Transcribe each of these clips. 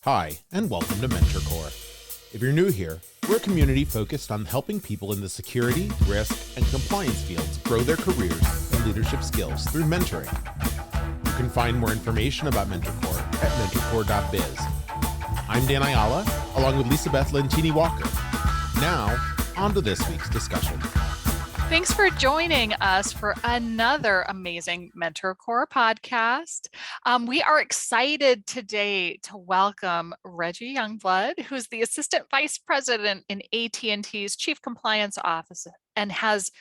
Hi, and welcome to MentorCore. If you're new here, we're a community focused on helping people in the security, risk, and compliance fields grow their careers and leadership skills through mentoring. You can find more information about MentorCore at mentorcore.biz. I'm Dan Ayala, along with Lisa Beth Lentini Walker. Now, on to this week's discussion. Thanks for joining us for another amazing MentorCore podcast. We are excited today to welcome Reggie Youngblood, who's the Assistant Vice President in AT&T's Chief Compliance Office and has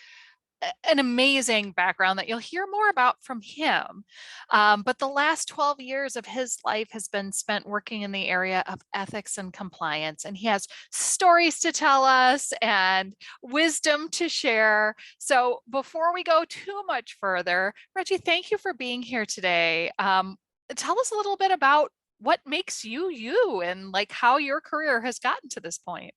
an amazing background that you'll hear more about from him. But the last 12 years of his life has been spent working in the area of ethics and compliance. And he has stories to tell us and wisdom to share. So before we go too much further, Reggie, thank you for being here today. Tell us a little bit about what makes you you and like how your career has gotten to this point.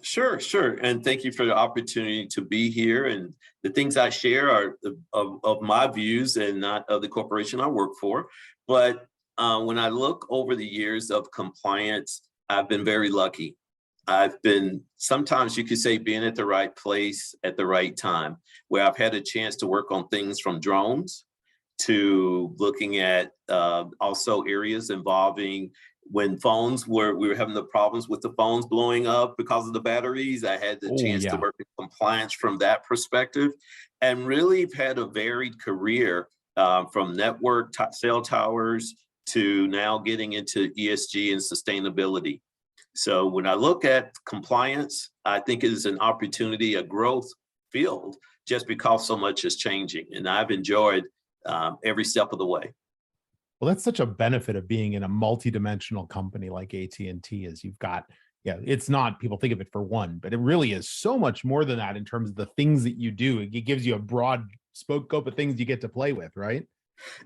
Sure. And thank you for the opportunity to be here. And the things I share are of my views and not of the corporation I work for. But when I look over the years of compliance, I've been very lucky. I've been, sometimes you could say, being at the right place at the right time, where I've had a chance to work on things from drones to looking at also areas involving when we were having the problems with the phones blowing up because of the batteries. I had the chance to work in compliance from that perspective, and really have had a varied career from network cell towers to now getting into ESG and sustainability. So when I look at compliance, I think it is an opportunity, a growth field, just because so much is changing. And I've enjoyed every step of the way. Well, that's such a benefit of being in a multidimensional company like AT&T is you've got, it's not, people think of it for one, but it really is so much more than that in terms of the things that you do. It gives you a broad scope of things you get to play with, right?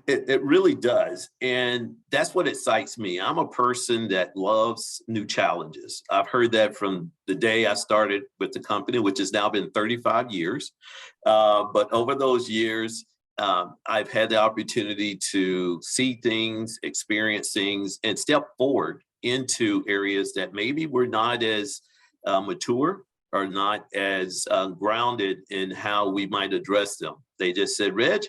It really does. And that's what excites me. I'm a person that loves new challenges. I've heard that from the day I started with the company, which has now been 35 years. But over those years, I've had the opportunity to see things, experience things, and step forward into areas that maybe were not as mature or not as grounded in how we might address them. They just said, Reg,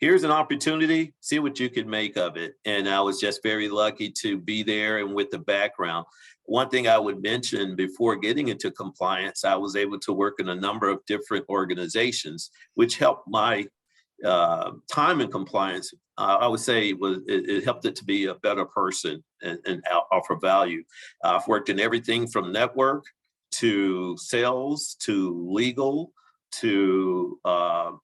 here's an opportunity, see what you can make of it. And I was just very lucky to be there and with the background. One thing I would mention before getting into compliance, I was able to work in a number of different organizations, which helped my time in compliance. I would say it helped it to be a better person and offer value. I've worked in everything from network to sales to legal to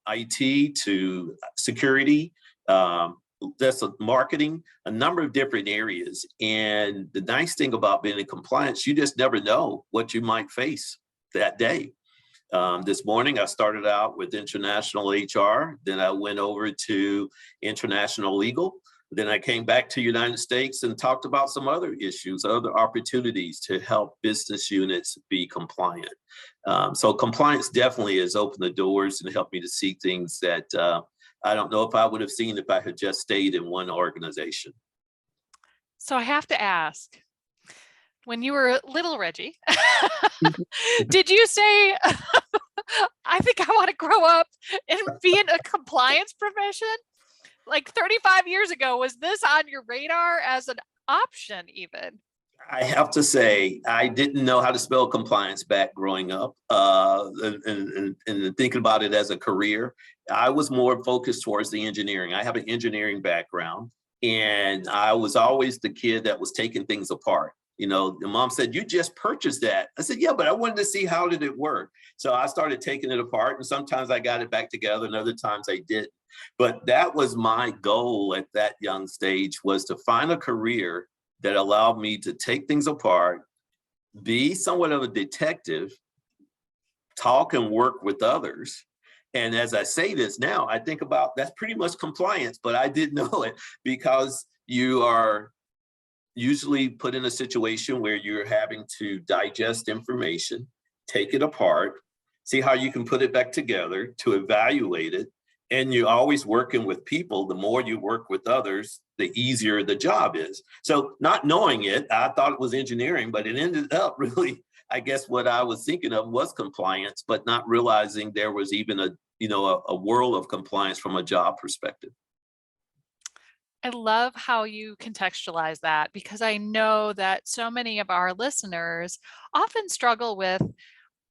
IT to security, that's marketing, a number of different areas. And the nice thing about being in compliance, you just never know what you might face that day. This morning, I started out with international HR, then I went over to international legal, then I came back to the United States and talked about some other issues, other opportunities to help business units be compliant. So compliance definitely has opened the doors and helped me to see things that I don't know if I would have seen if I had just stayed in one organization. So I have to ask, when you were little Reggie, did you say, I think I want to grow up and be in a compliance profession? Like 35 years ago, was this on your radar as an option even? I have to say, I didn't know how to spell compliance back growing up and thinking about it as a career. I was more focused towards the engineering. I have an engineering background, and I was always the kid that was taking things apart. You know, the mom said, you just purchased that. I said, yeah, but I wanted to see how did it work. So I started taking it apart, and sometimes I got it back together and other times I didn't. But that was my goal at that young stage, was to find a career that allowed me to take things apart, be somewhat of a detective, talk and work with others. And as I say this now, I think about that's pretty much compliance, but I didn't know it because you are usually put in a situation where you're having to digest information, take it apart, see how you can put it back together to evaluate it, and you're always working with people. The more you work with others, the easier the job is. So not knowing it, I thought it was engineering, but it ended up really, I guess what I was thinking of was compliance, but not realizing there was even a world of compliance from a job perspective. I love how you contextualize that, because I know that so many of our listeners often struggle with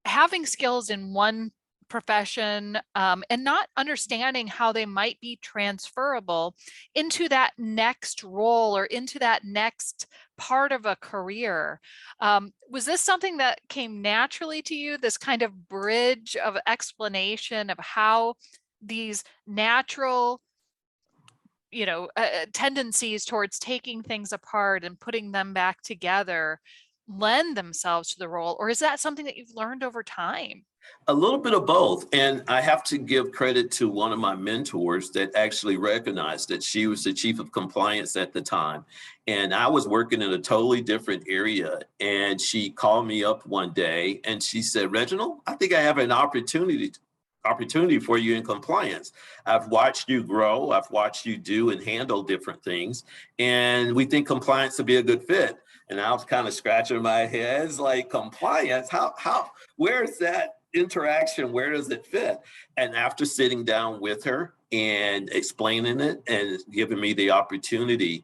having skills in one profession, and not understanding how they might be transferable into that next role or into that next part of a career. Was this something that came naturally to you, this kind of bridge of explanation of how these natural tendencies towards taking things apart and putting them back together lend themselves to the role? Or is that something that you've learned over time? A little bit of both. And I have to give credit to one of my mentors that actually recognized that. She was the chief of compliance at the time. And I was working in a totally different area. And she called me up one day and she said, Reginald, I think I have an opportunity for you in compliance. I've watched you grow. I've watched you do and handle different things. And we think compliance would be a good fit. And I was kind of scratching my head. It's like, compliance, where's that interaction? Where does it fit? And after sitting down with her and explaining it and giving me the opportunity,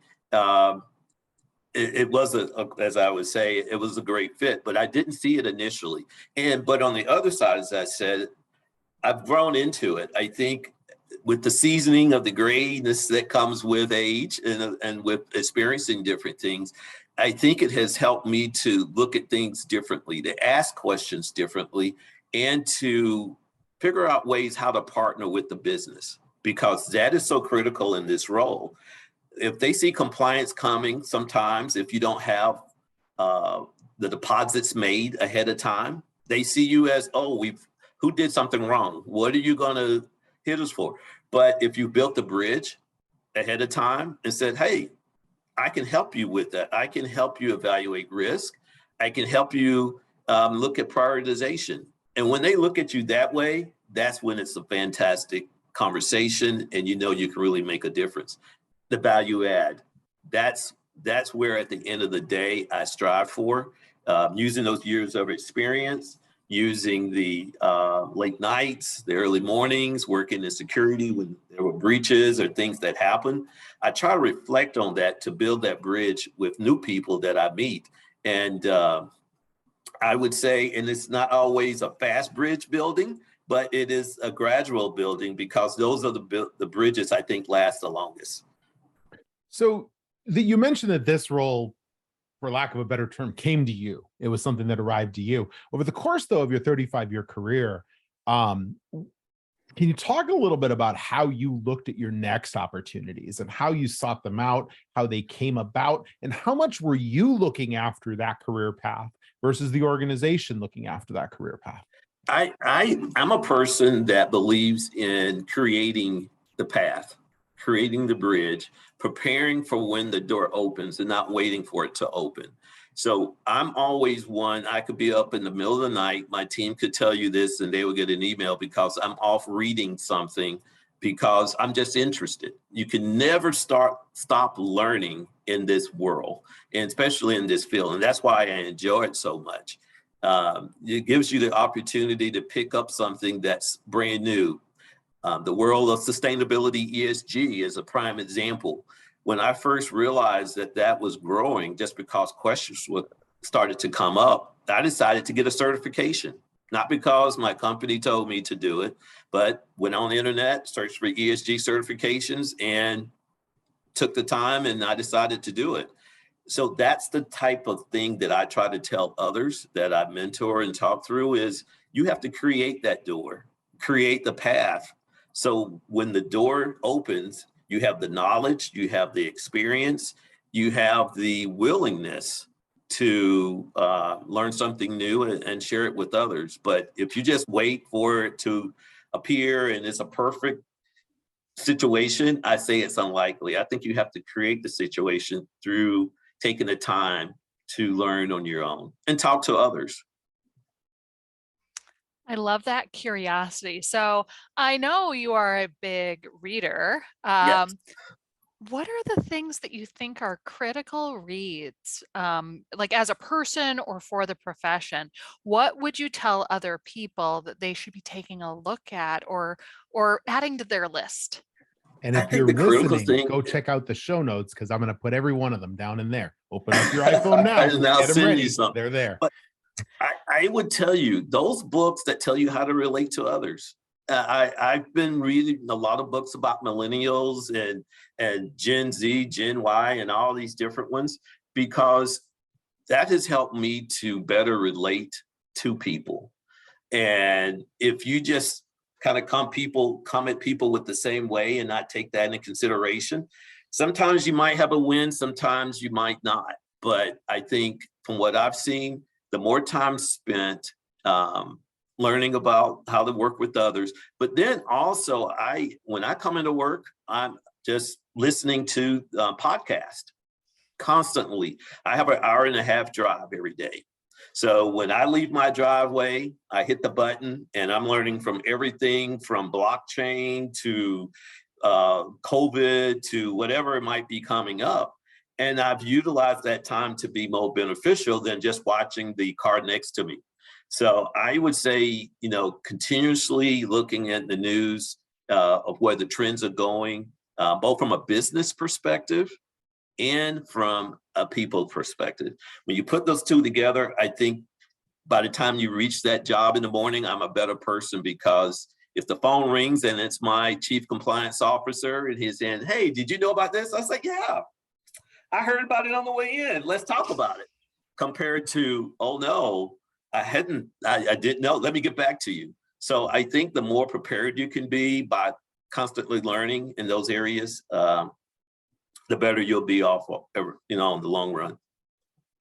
it was as I would say, it was a great fit, but I didn't see it initially. But on the other side, as I said, I've grown into it. I think with the seasoning of the grayness that comes with age and with experiencing different things, I think it has helped me to look at things differently, to ask questions differently, and to figure out ways how to partner with the business, because that is so critical in this role. If they see compliance coming, sometimes if you don't have the deposits made ahead of time, they see you as, who did something wrong? What are you going to hit us for? But if you built the bridge ahead of time and said, hey, I can help you with that. I can help you evaluate risk. I can help you look at prioritization. And when they look at you that way, that's when it's a fantastic conversation and you can really make a difference. The value add, that's where at the end of the day I strive for, using those years of experience, using the late nights, the early mornings, working in security when there were breaches or things that happen. I try to reflect on that to build that bridge with new people that I meet. And I would say, and it's not always a fast bridge building, but it is a gradual building, because those are the bridges I think last the longest. So you mentioned that this role, for lack of a better term, came to you. It was something that arrived to you. Over the course, though, of your 35-year career, can you talk a little bit about how you looked at your next opportunities and how you sought them out, how they came about, and how much were you looking after that career path versus the organization looking after that career path? I'm a person that believes in creating the path, creating the bridge, preparing for when the door opens and not waiting for it to open. So I'm always one, I could be up in the middle of the night. My team could tell you this and they would get an email because I'm off reading something, because I'm just interested. You can never stop learning in this world, and especially in this field. And that's why I enjoy it so much. It gives you the opportunity to pick up something that's brand new. The world of sustainability, ESG, is a prime example. When I first realized that was growing, just because questions started to come up, I decided to get a certification. Not because my company told me to do it, but went on the internet, searched for ESG certifications, and took the time, and I decided to do it. So that's the type of thing that I try to tell others that I mentor and talk through, is you have to create that door, create the path. So when the door opens, you have the knowledge, you have the experience, you have the willingness to learn something new and share it with others. But if you just wait for it to appear and it's a perfect situation, I say it's unlikely. I think you have to create the situation through taking the time to learn on your own and talk to others. I love that curiosity. So I know you are a big reader. Yes. What are the things that you think are critical reads, like as a person or for the profession? What would you tell other people that they should be taking a look at or adding to their list? And I if think you're the critical listening, thing, go check out the show notes because I'm going to put every one of them down in there. Open up your iPhone now, and I'll get them send you ready. something. They're there. But I would tell you those books that tell you how to relate to others. I've been reading a lot of books about millennials and Gen Z, Gen Y, and all these different ones because that has helped me to better relate to people. And if you just kind of come at people with the same way and not take that into consideration, sometimes you might have a win, sometimes you might not. But I think from what I've seen, the more time spent learning about how to work with others, but then also when I come into work, I'm just listening to podcast constantly. I have an hour and a half drive every day. So when I leave my driveway, I hit the button and I'm learning from everything from blockchain to COVID to whatever it might be coming up. And I've utilized that time to be more beneficial than just watching the car next to me. So I would say, continuously looking at the news of where the trends are going, both from a business perspective and from a people perspective. When you put those two together, I think by the time you reach that job in the morning, I'm a better person because if the phone rings and it's my chief compliance officer and he's saying, "Hey, did you know about this?" I was like, "Yeah, I heard about it on the way in. Let's talk about it." Compared to, "Oh no, I didn't know. Let me get back to you." So I think the more prepared you can be by constantly learning in those areas, the better you'll be off, in the long run.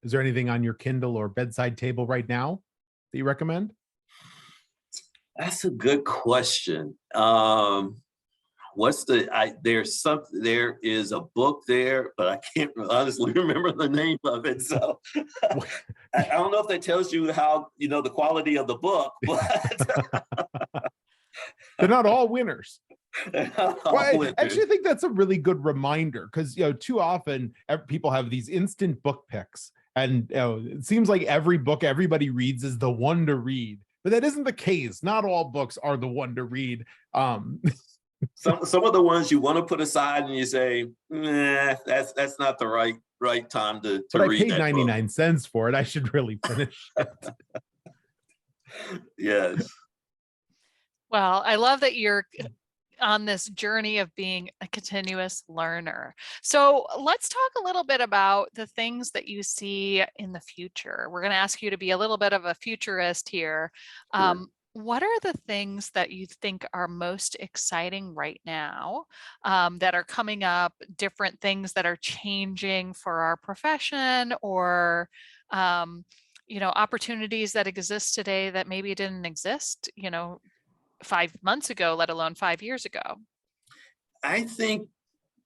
Is there anything on your Kindle or bedside table right now that you recommend? That's a good question. There is a book there, but I can't honestly remember the name of it. So I don't know if that tells you how, the quality of the book, but They're not all winners. Well, I actually winners. think that's a really good reminder because too often people have these instant book picks, and it seems like every book everybody reads is the one to read, but that isn't the case. Not all books are the one to read. Some of the ones you want to put aside and you say, "Nah, that's not the right time to But I read paid that 99 cents for it. I should really finish it. book." Yes. Well, I love that you're on this journey of being a continuous learner. So let's talk a little bit about the things that you see in the future. We're going to ask you to be a little bit of a futurist here. Sure. What are the things that you think are most exciting right now, that are coming up, different things that are changing for our profession or opportunities that exist today that maybe didn't exist, 5 months ago, let alone 5 years ago? I think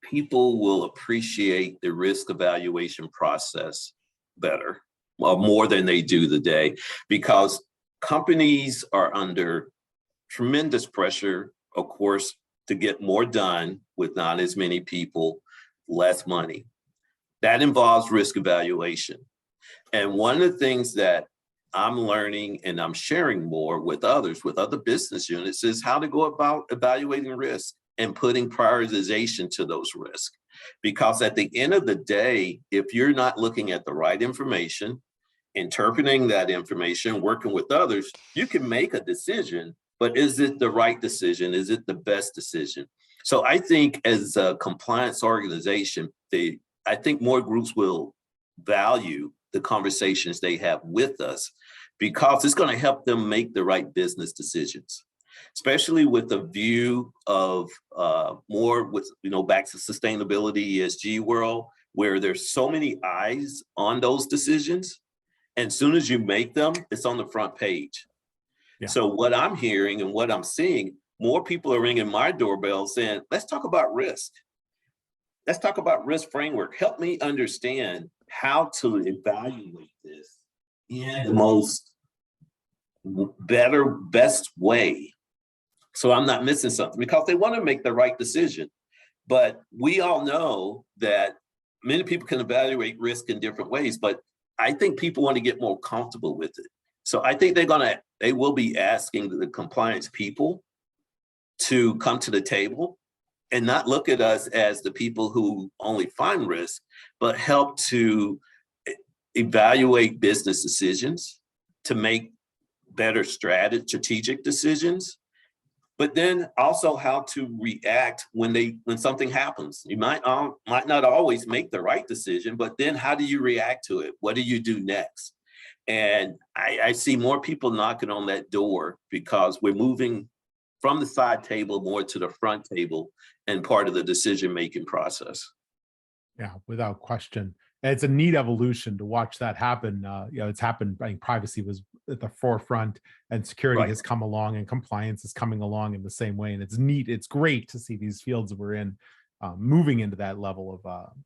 people will appreciate the risk evaluation process better, well, more than they do today, because companies are under tremendous pressure, of course, to get more done with not as many people, less money. That involves risk evaluation. And one of the things that I'm learning and I'm sharing more with others, with other business units, is how to go about evaluating risk and putting prioritization to those risks. Because at the end of the day, if you're not looking at the right information, interpreting that information, working with others, you can make a decision, but is it the right decision? Is it the best decision? So I think as a compliance organization, I think more groups will value the conversations they have with us because it's going to help them make the right business decisions, especially with a view of more with, back to sustainability, ESG world, where there's so many eyes on those decisions. And as soon as you make them, it's on the front page. Yeah. So what I'm hearing and what I'm seeing, more people are ringing my doorbell saying, "Let's talk about risk. Let's talk about risk framework. Help me understand how to evaluate this in the most best way, so I'm not missing something, because they want to make the right decision. But we all know that many people can evaluate risk in different ways, but I think people want to get more comfortable with it. So I think they will be asking the compliance people to come to the table and not look at us as the people who only find risk, but help to evaluate business decisions, to make better strategic decisions, but then also how to react when something happens. You might not always make the right decision, but then how do you react to it? What do you do next? And I see more people knocking on that door because we're moving from the side table more to the front table and part of the decision-making process. Yeah, without question. And it's a neat evolution to watch that happen. It's happened. I think privacy was at the forefront, and security has come along, and compliance is coming along in the same way. And it's neat. It's great to see these fields we're in moving into that level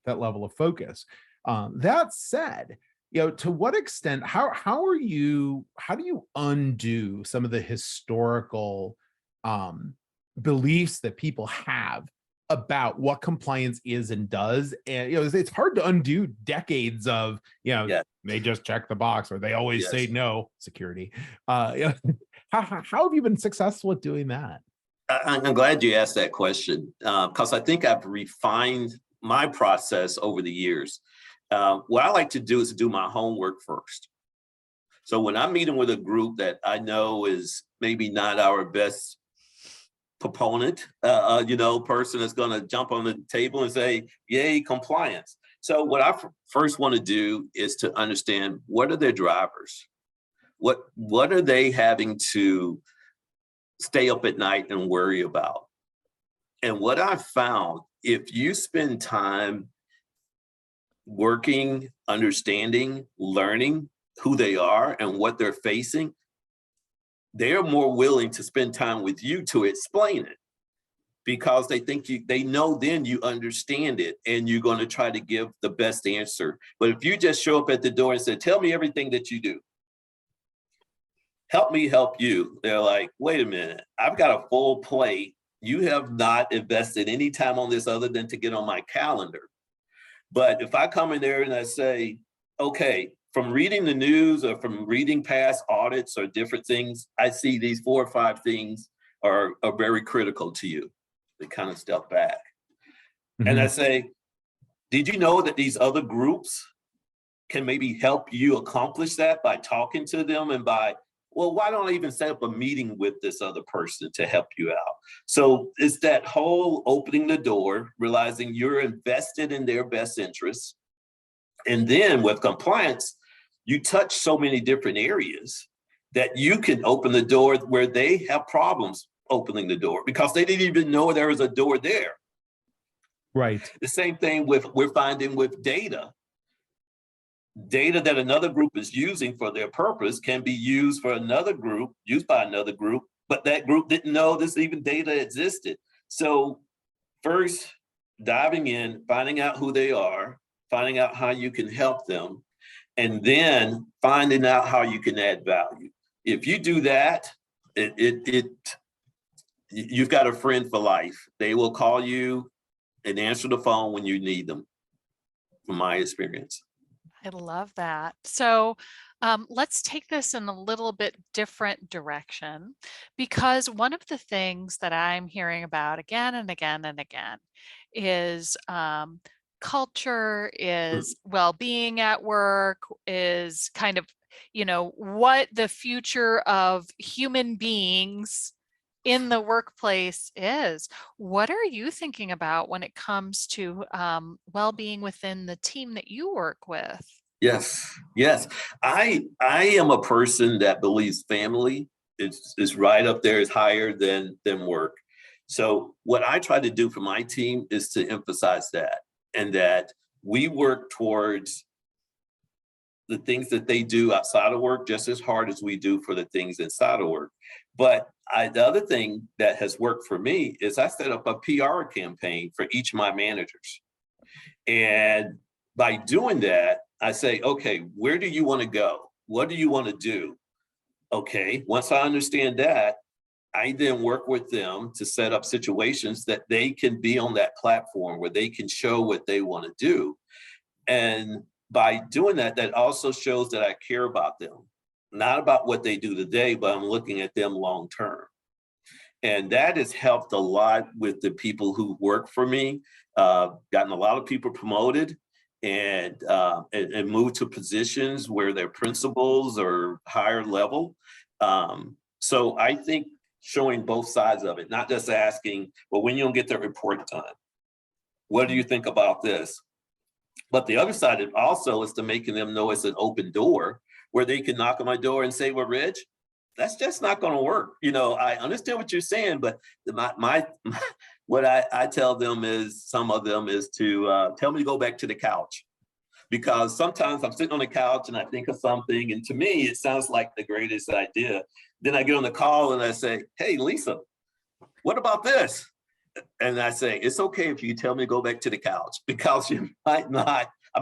of focus. That said, to what extent, how do you undo some of the historical beliefs that people have about what compliance is and does? And it's hard to undo decades of they just check the box, or they always say no security. How have you been successful at doing that? I'm glad you asked that question, because I think I've refined my process over the years. What I like to do is to do my homework first. So when I'm meeting with a group that I know is maybe not our best proponent, person that's going to jump on the table and say, yay, compliance. So what I first want to do is to understand, what are their drivers? What are they having to stay up at night and worry about? And what I've found, if you spend time working, understanding, learning who they are and what they're facing, they're more willing to spend time with you to explain it, because they know then you understand it and you're going to try to give the best answer. But if you just show up at the door and say, tell me everything that you do, help me help you, they're like, wait a minute, I've got a full plate. You have not invested any time on this other than to get on my calendar. But if I come in there and I say, okay, from reading the news or from reading past audits or different things, I see these 4 or 5 things are very critical to you. They kind of step back. Mm-hmm. And I say, did you know that these other groups can maybe help you accomplish that by talking to them, and by, well, why don't I even set up a meeting with this other person to help you out? So it's that whole opening the door, realizing you're invested in their best interests. And then with compliance, you touch so many different areas that you can open the door where they have problems opening the door because they didn't even know there was a door there. Right. The same thing we're finding with data. Data that another group is using for their purpose can be used by another group, but that group didn't know this even data existed. So first, diving in, finding out who they are, finding out how you can help them, and then finding out how you can add value. If you do that, you've got a friend for life. They will call you and answer the phone when you need them, from my experience. I love that. So let's take this in a little bit different direction, because one of the things that I'm hearing about again and again and again is culture, is well-being at work, is kind of, what the future of human beings in the workplace is. What are you thinking about when it comes to well-being within the team that you work with? Yes. I am a person that believes family is right up there, is higher than work. So what I try to do for my team is to emphasize that, and that we work towards the things that they do outside of work just as hard as we do for the things inside of work. But the other thing that has worked for me is I set up a PR campaign for each of my managers. And by doing that, I say, okay, where do you want to go? What do you want to do? Okay, once I understand that, I then work with them to set up situations that they can be on that platform where they can show what they want to do. And by doing that, that also shows that I care about them, not about what they do today, but I'm looking at them long term. And that has helped a lot with the people who work for me. Gotten a lot of people promoted and moved to positions where they're principals or higher level. So I think showing both sides of it, not just asking, well, when you gonna get the report done? What do you think about this? But the other side of it also is to making them know it's an open door where they can knock on my door and say, well, Reg, that's just not going to work. I understand what you're saying, but what I tell them is, some of them is to tell me to go back to the couch. Because sometimes I'm sitting on the couch and I think of something, and to me, it sounds like the greatest idea. Then I get on the call and I say, hey, Lisa, what about this? And I say, it's okay if you tell me to go back to the couch, because I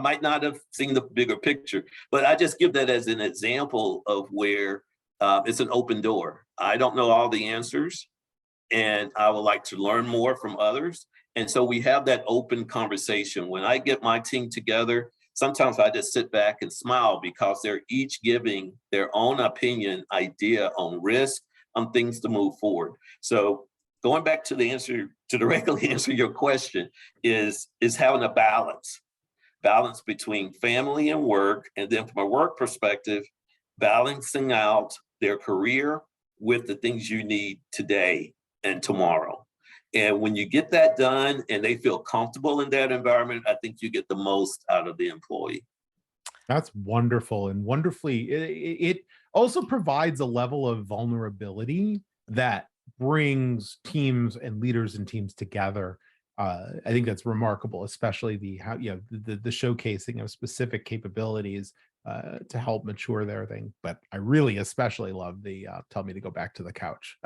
might not have seen the bigger picture. But I just give that as an example of where it's an open door. I don't know all the answers, and I would like to learn more from others. And so we have that open conversation. When I get my team together, sometimes I just sit back and smile, because they're each giving their own opinion, idea on risk, on things to move forward. So going back to directly answer your question is having a balance between family and work. And then from a work perspective, balancing out their career with the things you need today and tomorrow. And when you get that done and they feel comfortable in that environment, I think you get the most out of the employee. That's wonderful. And wonderfully, it also provides a level of vulnerability that brings teams and leaders and teams together. I think that's remarkable, especially the showcasing of specific capabilities to help mature their thing. But I really especially love the tell me to go back to the couch.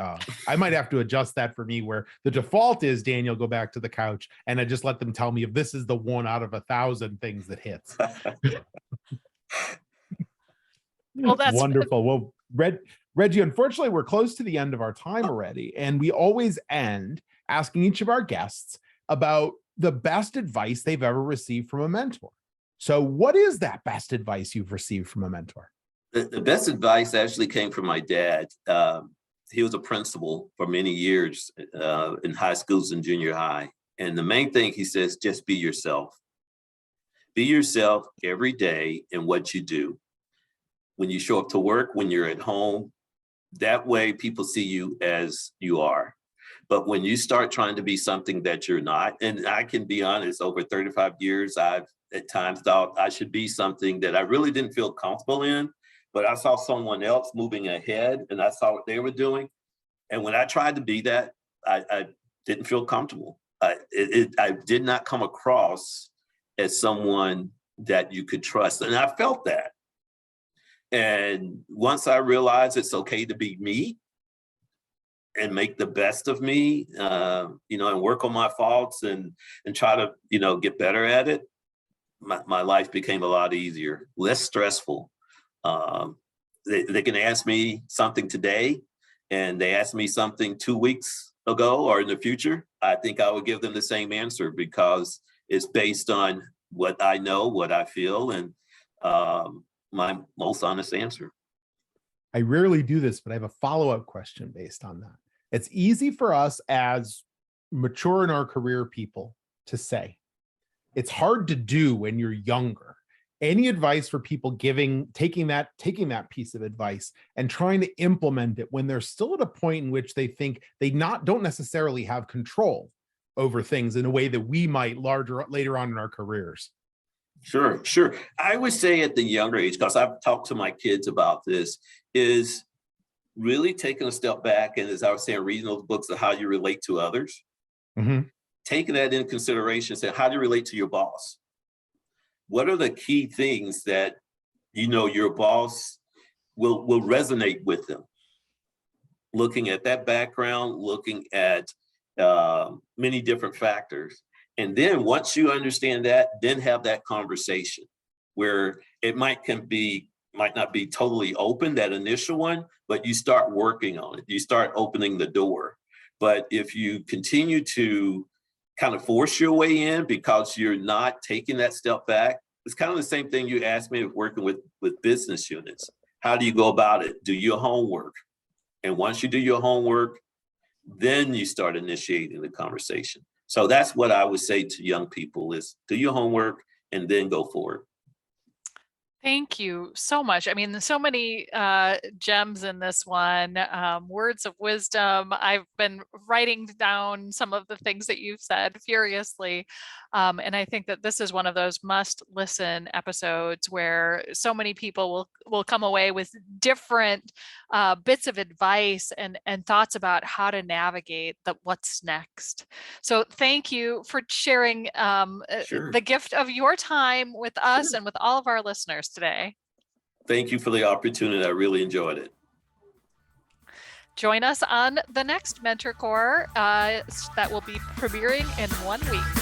I might have to adjust that for me, where the default is, Daniel, go back to the couch, and I just let them tell me if this is the 1 out of 1,000 things that hits. Well, that's wonderful. Well, Reggie, unfortunately, we're close to the end of our time already, and we always end asking each of our guests about the best advice they've ever received from a mentor. So what is that best advice you've received from a mentor? The best advice actually came from my dad. He was a principal for many years in high schools and junior high. And the main thing he says, just be yourself. Be yourself every day in what you do. When you show up to work, when you're at home, that way people see you as you are. But when you start trying to be something that you're not, and I can be honest, over 35 years, I've at times thought I should be something that I really didn't feel comfortable in, but I saw someone else moving ahead and I saw what they were doing. And when I tried to be that, I didn't feel comfortable. I did not come across as someone that you could trust. And I felt that. And once I realized it's okay to be me and make the best of me, and work on my faults and try to, get better at it, my life became a lot easier, less stressful. They can ask me something today, and they asked me something 2 weeks ago or in the future. I think I would give them the same answer, because it's based on what I know, what I feel, and my most honest answer. I rarely do this, but I have a follow-up question based on that. It's easy for us as mature in our career people to say. It's hard to do when you're younger. Any advice for people taking that piece of advice and trying to implement it when they're still at a point in which they think they don't necessarily have control over things in a way that we might later on in our careers? Sure. I would say at the younger age, because I've talked to my kids about this, is really taking a step back, and as I was saying, reading those books of how you relate to others, taking that into consideration, saying, how do you relate to your boss? What are the key things that your boss will resonate with them? Looking at that background, looking at many different factors. And then once you understand that, then have that conversation where it might might not be totally open, that initial one, but you start working on it. You start opening the door. But if you continue to kind of force your way in because you're not taking that step back, it's kind of the same thing you asked me of working with business units. How do you go about it? Do your homework. And once you do your homework, then you start initiating the conversation. So that's what I would say to young people is do your homework and then go forward. Thank you so much. I mean, there's so many gems in this one, words of wisdom. I've been writing down some of the things that you've said furiously. And I think that this is one of those must listen episodes where so many people will come away with different bits of advice and thoughts about how to navigate what's next. So thank you for sharing Sure. the gift of your time with us Sure. and with all of our listeners today. Thank you for the opportunity. I really enjoyed it. Join us on the next Mentor Core that will be premiering in 1 week.